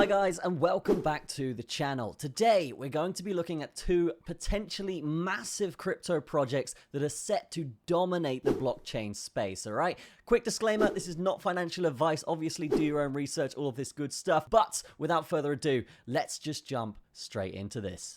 Hi guys, and welcome back to the channel. Today we're going to be looking at two potentially massive crypto projects that are set to dominate the blockchain space. Alright, quick disclaimer, this is not financial advice. Obviously do your own research, all of this good stuff, but without further ado, let's just jump straight into this.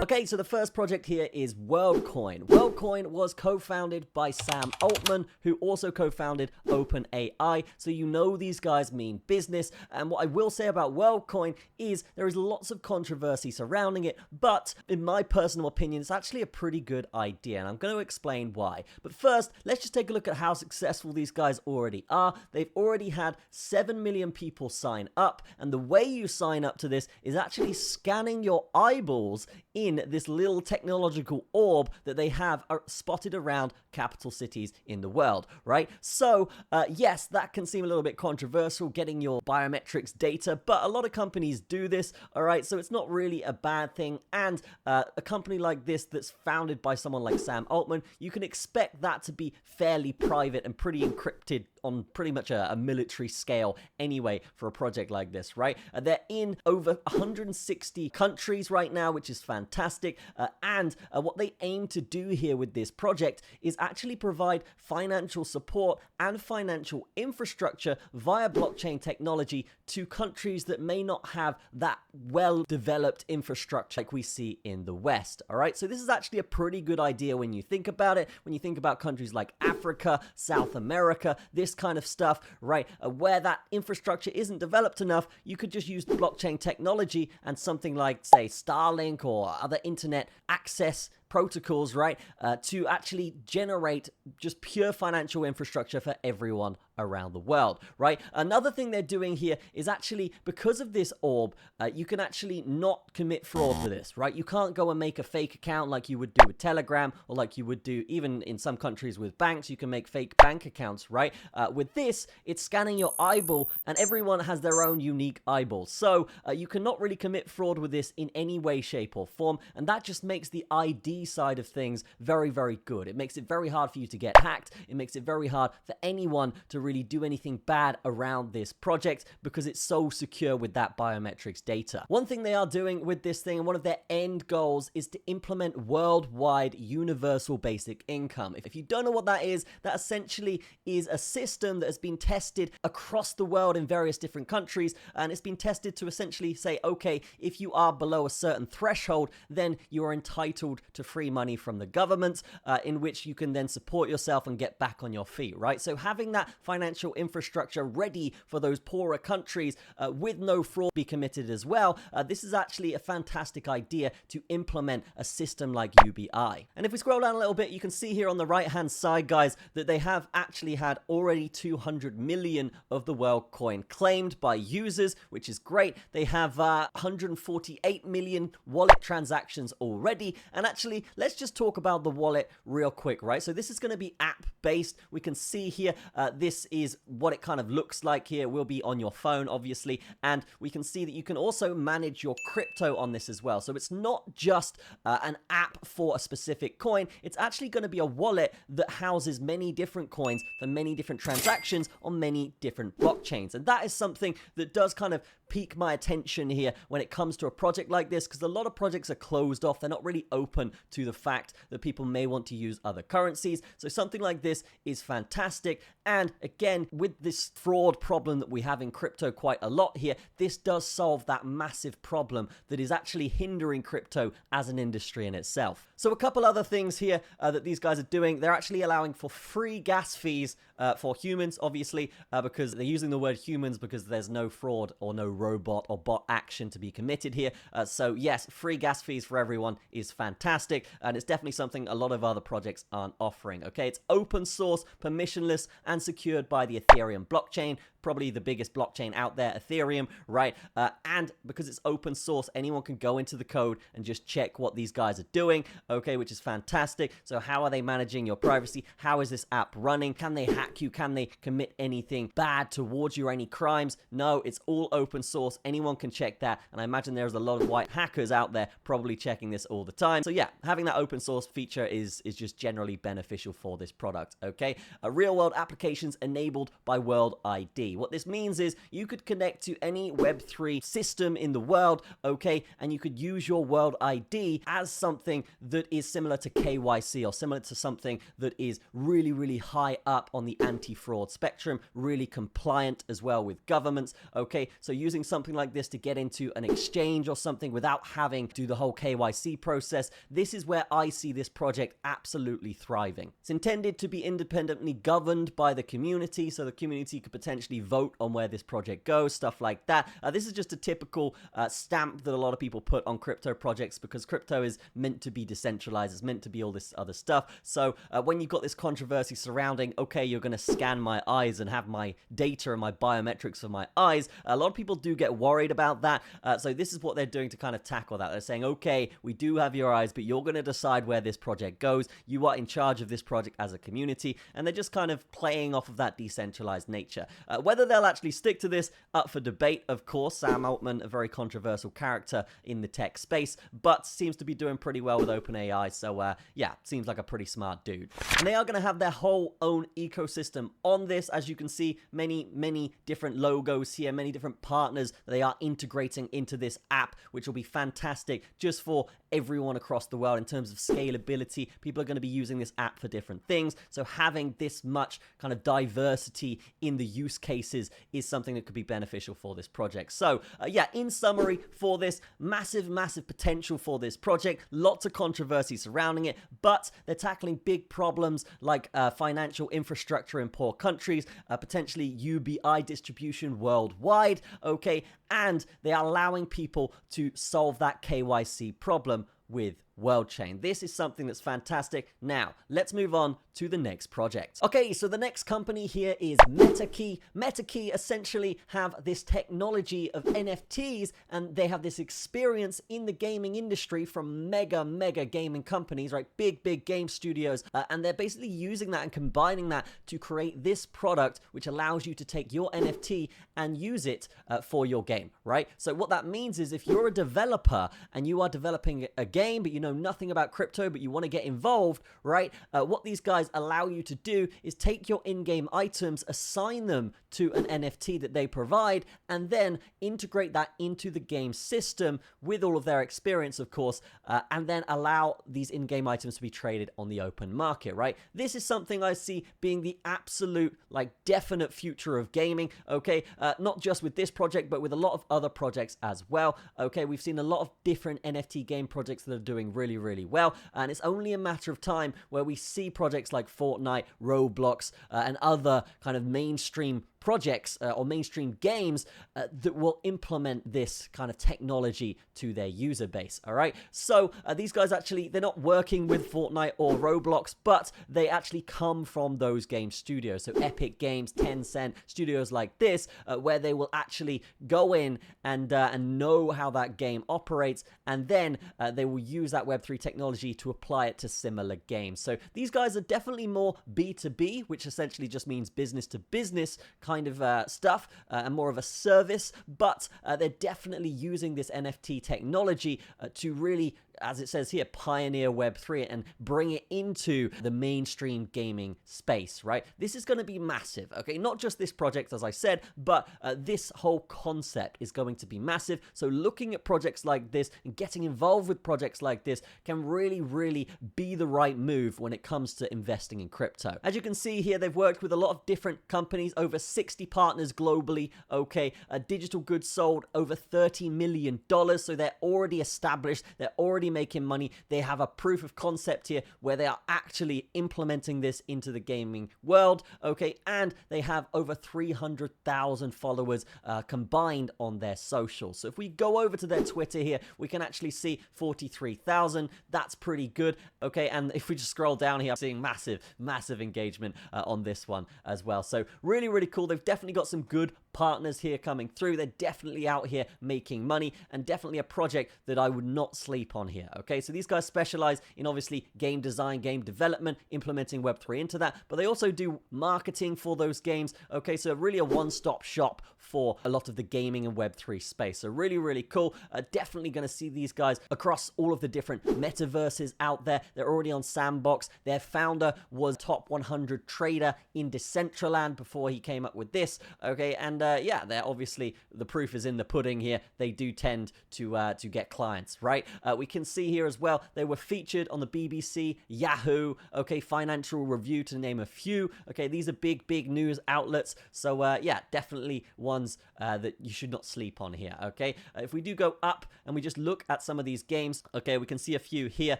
Okay, so the first project here is Worldcoin. Worldcoin was co-founded by Sam Altman, who also co-founded OpenAI. So you know these guys mean business. And what I will say about Worldcoin is there is lots of controversy surrounding it, but in my personal opinion, it's actually a pretty good idea. And I'm going to explain why. But first, let's just take a look at how successful these guys already are. They've already had 7 million people sign up. And the way you sign up to this is actually scanning your eyeballs in this little technological orb that they have spotted around capital cities in the world, right? So, yes, that can seem a little bit controversial, getting your biometrics data, but a lot of companies do this, all right? So it's not really a bad thing, and a company like this that's founded by someone like Sam Altman, you can expect that to be fairly private and pretty encrypted on pretty much a military scale anyway for a project like this, right? They're in over 160 countries right now, which is fantastic. And what they aim to do here with this project is actually provide financial support and financial infrastructure via blockchain technology to countries that may not have that well-developed infrastructure like we see in the West, all right? So this is actually a pretty good idea when you think about it, when you think about countries like Africa, South America, this kind of stuff, right? Where that infrastructure isn't developed enough, you could just use blockchain technology and something like, say, Starlink or other internet access protocols, right, to actually generate just pure financial infrastructure for everyone around the world, right? Another thing they're doing here is actually, because of this orb, you can actually not commit fraud to this, right? You can't go and make a fake account like you would do with Telegram, or like you would do even in some countries with banks. You can make fake bank accounts, right? With this, it's scanning your eyeball, and everyone has their own unique eyeball. So you cannot really commit fraud with this in any way, shape, or form, and that just makes the ID side of things very, very good. It makes it very hard for you to get hacked. It makes it very hard for anyone to really do anything bad around this project because it's so secure with that biometrics data. One thing they are doing with this thing, and one of their end goals, is to implement worldwide universal basic income. If you don't know what that is, that essentially is a system that has been tested across the world in various different countries, and it's been tested to essentially say, okay, if you are below a certain threshold, then you are entitled to free money from the government, in which you can then support yourself and get back on your feet, right? So having that financial infrastructure ready for those poorer countries with no fraud be committed as well, this is actually a fantastic idea to implement a system like UBI. And if we scroll down a little bit, you can see here on the right hand side, guys, that they have actually had already 200 million of the Worldcoin claimed by users, which is great. They have 148 million wallet transactions already. And actually, let's just talk about the wallet real quick, right? So this is going to be app based. We can see here, this is what it kind of looks like here. It will be on your phone, obviously. And we can see that you can also manage your crypto on this as well. So it's not just an app for a specific coin. It's actually going to be a wallet that houses many different coins for many different transactions on many different blockchains. And that is something that does kind of pique my attention here when it comes to a project like this, because a lot of projects are closed off. They're not really open to the fact that people may want to use other currencies. So something like this is fantastic. And again, with this fraud problem that we have in crypto quite a lot here, this does solve that massive problem that is actually hindering crypto as an industry in itself. So a couple other things here that these guys are doing. They're actually allowing for free gas fees for humans, obviously, because they're using the word humans because there's no fraud or no robot or bot action to be committed here. So yes, free gas fees for everyone is fantastic, and it's definitely something a lot of other projects aren't offering. Okay, it's open source, permissionless, and secured by the Ethereum blockchain. Probably the biggest blockchain out there, Ethereum, right? And because it's open source, anyone can go into the code and just check what these guys are doing, okay, which is fantastic. So how are they managing your privacy? How is this app running? Can they hack you? Can they commit anything bad towards you or any crimes? No, it's all open source. Anyone can check that. And I imagine there's a lot of white hackers out there probably checking this all the time. So yeah, having that open source feature is just generally beneficial for this product, okay? Real world applications enabled by World ID. What this means is you could connect to any Web3 system in the world, okay, and you could use your World ID as something that is similar to KYC or similar to something that is really, really high up on the anti-fraud spectrum, really compliant as well with governments, okay? So using something like this to get into an exchange or something without having to do the whole KYC process, this is where I see this project absolutely thriving. It's intended to be independently governed by the community, so the community could potentially vote on where this project goes, stuff like that. This is just a typical stamp that a lot of people put on crypto projects because crypto is meant to be decentralized, it's meant to be all this other stuff. So when you've got this controversy surrounding, okay, you're going to scan my eyes and have my data and my biometrics for my eyes, a lot of people do get worried about that. So this is what they're doing to kind of tackle that. They're saying, okay, we do have your eyes, but you're going to decide where this project goes. You are in charge of this project as a community, and they're just kind of playing off of that decentralized nature. Whether they'll actually stick to this, up for debate, of course. Sam Altman, a very controversial character in the tech space, but seems to be doing pretty well with OpenAI, so yeah, seems like a pretty smart dude. And they are going to have their whole own ecosystem on this. As you can see, many different logos here, many different partners that they are integrating into this app, which will be fantastic just for everyone across the world in terms of scalability. People are going to be using this app for different things, so having this much kind of diversity in the use cases is something that could be beneficial for this project. So yeah, in summary for this, massive potential for this project, lots of controversy surrounding it, but they're tackling big problems like financial infrastructure in poor countries, potentially UBI distribution worldwide, okay, and they are allowing people to solve that KYC problem with WorldChain. This is something that's fantastic. Now, let's move on to the next project. Okay, so the next company here is Metakey. Metakey essentially have this technology of NFTs, and they have this experience in the gaming industry from mega gaming companies, right? Big game studios, and they're basically using that and combining that to create this product, which allows you to take your NFT and use it for your game, right? So what that means is if you're a developer and you are developing a game, but you know nothing about crypto, but you want to get involved, right? What these guys allow you to do is take your in-game items, assign them to an NFT that they provide, and then integrate that into the game system with all of their experience, of course, and then allow these in-game items to be traded on the open market, right? This is something I see being the absolute, like, definite future of gaming, okay? Not just with this project, but with a lot of other projects as well, okay? We've seen a lot of different NFT game projects that are doing really well, and it's only a matter of time where we see projects like Fortnite, Roblox, and other kind of mainstream projects or mainstream games that will implement this kind of technology to their user base, all right? So these guys actually, they're not working with Fortnite or Roblox, but they actually come from those game studios. So Epic Games, Tencent, studios like this, where they will actually go in and know how that game operates, and then they will use that Web3 technology to apply it to similar games. So these guys are definitely more B2B, which essentially just means business to business kind of stuff, and more of a service, but they're definitely using this NFT technology to really, as it says here, pioneer Web3 and bring it into the mainstream gaming space, right? This is going to be massive, okay? Not just this project, as I said, but this whole concept is going to be massive. So looking at projects like this and getting involved with projects like this can really be the right move when it comes to investing in crypto. As you can see here, they've worked with a lot of different companies, over 60 partners globally, okay? Digital goods sold over $30 million, so they're already established, they're already making money. They have a proof of concept here where they are actually implementing this into the gaming world, okay? And they have over 300,000 followers combined on their socials. So if we go over to their Twitter here, we can actually see 43,000. That's pretty good, okay? And if we just scroll down here, I'm seeing massive engagement on this one as well. So really cool. They've definitely got some good partners here coming through. They're definitely out here making money, and definitely a project that I would not sleep on here. Okay, so these guys specialize in obviously game design, game development, implementing Web3 into that, but they also do marketing for those games. Okay, so really a one-stop shop for a lot of the gaming and Web3 space. So really, really cool. Definitely going to see these guys across all of the different metaverses out there. They're already on Sandbox. Their founder was top 100 trader in Decentraland before he came up with this. Okay, and yeah, they're obviously, the proof is in the pudding here. They do tend to get clients, right? We can see here as well, they were featured on the BBC, Yahoo, okay, Financial Review, to name a few. Okay, these are big news outlets. So yeah, definitely ones that you should not sleep on here. Okay, if we do go up and we just look at some of these games, okay, we can see a few here,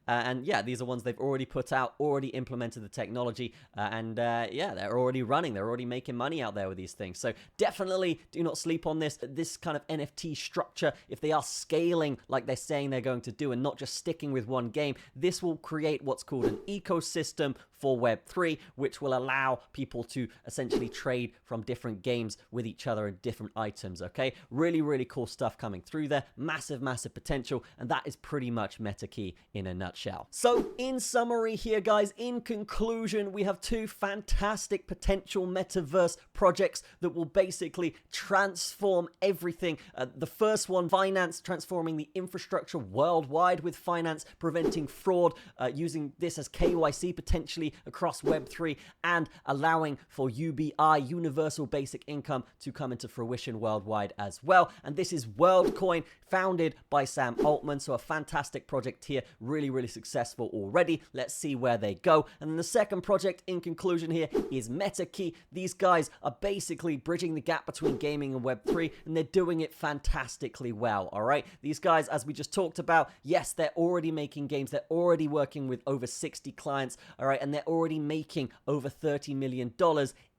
and yeah, these are ones they've already put out, already implemented the technology, and yeah, they're already running, they're already making money out there with these things. So definitely do not sleep on this kind of NFT structure. If they are scaling like they're saying they're going to do and not just sticking with one game, this will create what's called an ecosystem for Web3, which will allow people to essentially trade from different games with each other and different items. Okay, really cool stuff coming through there. Massive potential, and that is pretty much Metakey in a nutshell. So in summary here, guys, in conclusion, we have two fantastic potential metaverse projects that will basically transform everything. The first one, finance, transforming the infrastructure worldwide with finance, preventing fraud, using this as KYC potentially across Web3, and allowing for UBI, universal basic income, to come into fruition worldwide as well. And this is Worldcoin, founded by Sam Altman. So a fantastic project here, really successful already. Let's see where they go. And then the second project in conclusion here is Metakey. These guys are basically bridging the gap between gaming and Web3, and they're doing it fantastically well. All right, these guys, as we just talked about, yes, they're already making games, they're already working with over 60 clients, all right, and they're already making over $30 million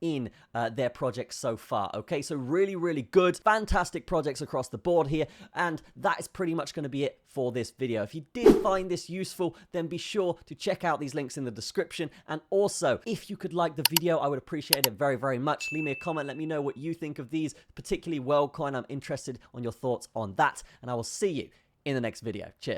in their projects so far. Okay, so really good, fantastic projects across the board here, and that is pretty much going to be it for this video. If you did find this useful, then be sure to check out these links in the description, and also if you could like the video, I would appreciate it very much. Leave me a comment, let me know what you think of these, particularly Worldcoin. I'm interested on your thoughts on that, and I will see you in the next video. Cheers.